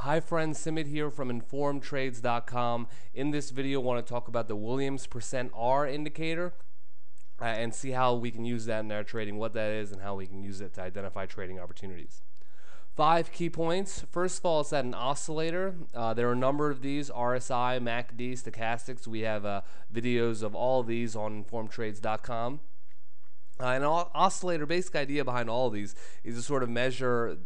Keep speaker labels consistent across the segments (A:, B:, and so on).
A: Hi friends, Simit here from informedtrades.com. In this video, I want to talk about the Williams %R indicator and see how we can use that in our trading, what that is, and how we can use it to identify trading opportunities. 5 key points. First of all, it's at an oscillator. There are a number of these: RSI, MACD, stochastics. We have videos of all of these on informedtrades.com. An oscillator, basic idea behind all of these is to sort of measure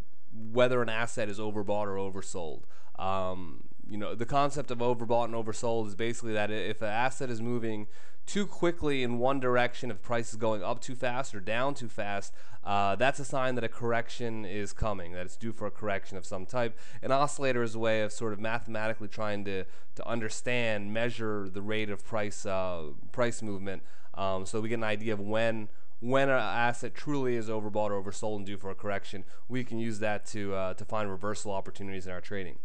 A: whether an asset is overbought or oversold. The concept of overbought and oversold is basically that if an asset is moving too quickly in one direction, if price is going up too fast or down too fast, that's a sign that a correction is coming, that it's due for a correction of some type. An oscillator is a way of sort of mathematically trying to understand, measure the rate of price movement, so we get an idea of when an asset truly is overbought or oversold and due for a correction. We can use that to find reversal opportunities in our trading.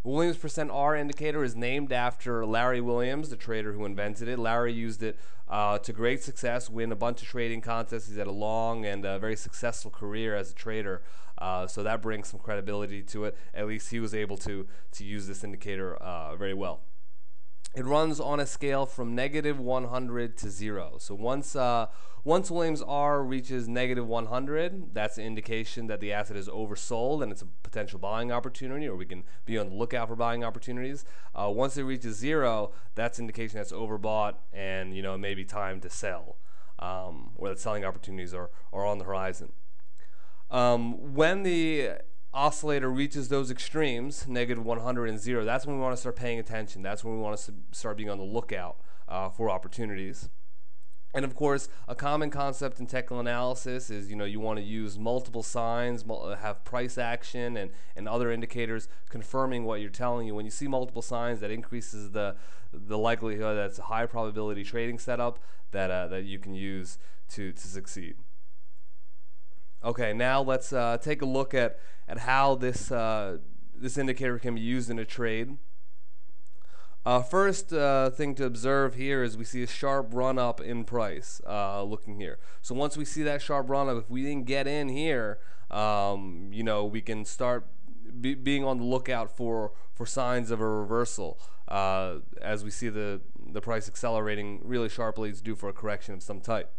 A: Williams %R indicator is named after Larry Williams, the trader who invented it. Larry used it to great success, win a bunch of trading contests. He's had a long and very successful career as a trader, so that brings some credibility to it. At least he was able to use this indicator very well. It runs on a scale from -100 to 0. So once Williams R reaches -100, that's an indication that the asset is oversold and it's a potential buying opportunity, or we can be on the lookout for buying opportunities. Once it reaches 0, that's an indication that's overbought and it may be time to sell, or that selling opportunities are on the horizon. When the oscillator reaches those extremes, -100 and 0, that's when we want to start paying attention. That's when we want to start being on the lookout for opportunities. And of course, a common concept in technical analysis is you want to use multiple signs, have price action and other indicators confirming what you're telling you. When you see multiple signs, that increases the likelihood that it's a high probability trading setup that you can use to succeed. Okay, now let's take a look at how this indicator can be used in a trade. First thing to observe here is we see a sharp run up in price looking here. So once we see that sharp run up, if we didn't get in here, we can start being on the lookout for signs of a reversal. As we see the price accelerating really sharply, it's due for a correction of some type.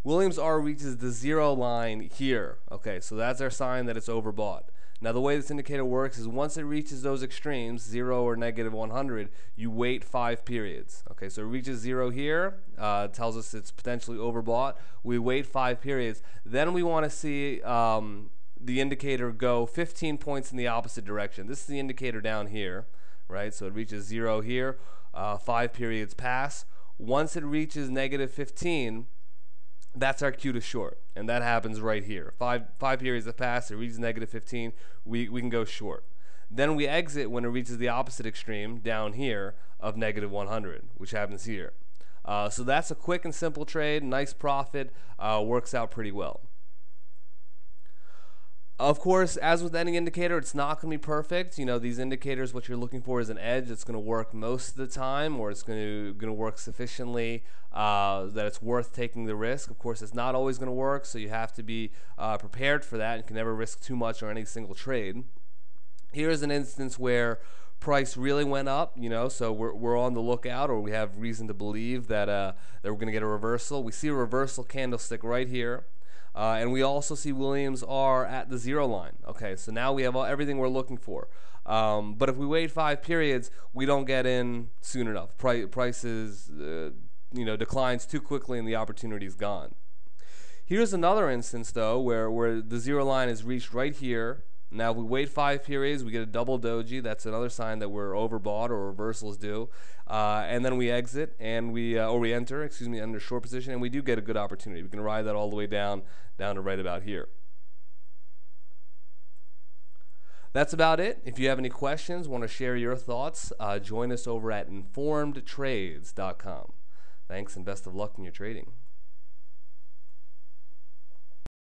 A: Williams R reaches the 0 line here. Okay, so that's our sign that it's overbought. Now the way this indicator works is once it reaches those extremes, 0 or -100, you wait 5 periods. Okay, so it reaches 0 here, tells us it's potentially overbought. We wait 5 periods. Then we want to see the indicator go 15 points in the opposite direction. This is the indicator down here, right? So it reaches 0 here, 5 periods pass. Once it reaches -15, that's our cue to short, and that happens right here. Five periods have passed, it reaches -15, we can go short. Then we exit when it reaches the opposite extreme down here of -100, which happens here. So that's a quick and simple trade, nice profit, works out pretty well. Of course, as with any indicator, it's not going to be perfect. These indicators, what you're looking for is an edge. It's going to work most of the time, or it's going to work sufficiently that it's worth taking the risk. Of course, it's not always going to work, so you have to be prepared for that. You can never risk too much on any single trade. Here's an instance where price really went up, so we're on the lookout, or we have reason to believe that we're going to get a reversal. We see a reversal candlestick right here. And we also see Williams R at the 0 line. Okay, so now we have everything we're looking for. But if we wait 5 periods, we don't get in soon enough. Prices declines too quickly and the opportunity is gone. Here's another instance though where the 0 line is reached right here. Now if we wait 5 periods, we get a double doji. That's another sign that we're overbought or reversal is due. And then we exit and we enter, under short position, and we do get a good opportunity. We can ride that all the way down to right about here. That's about it. If you have any questions, want to share your thoughts, join us over at informedtrades.com. Thanks and best of luck in your trading.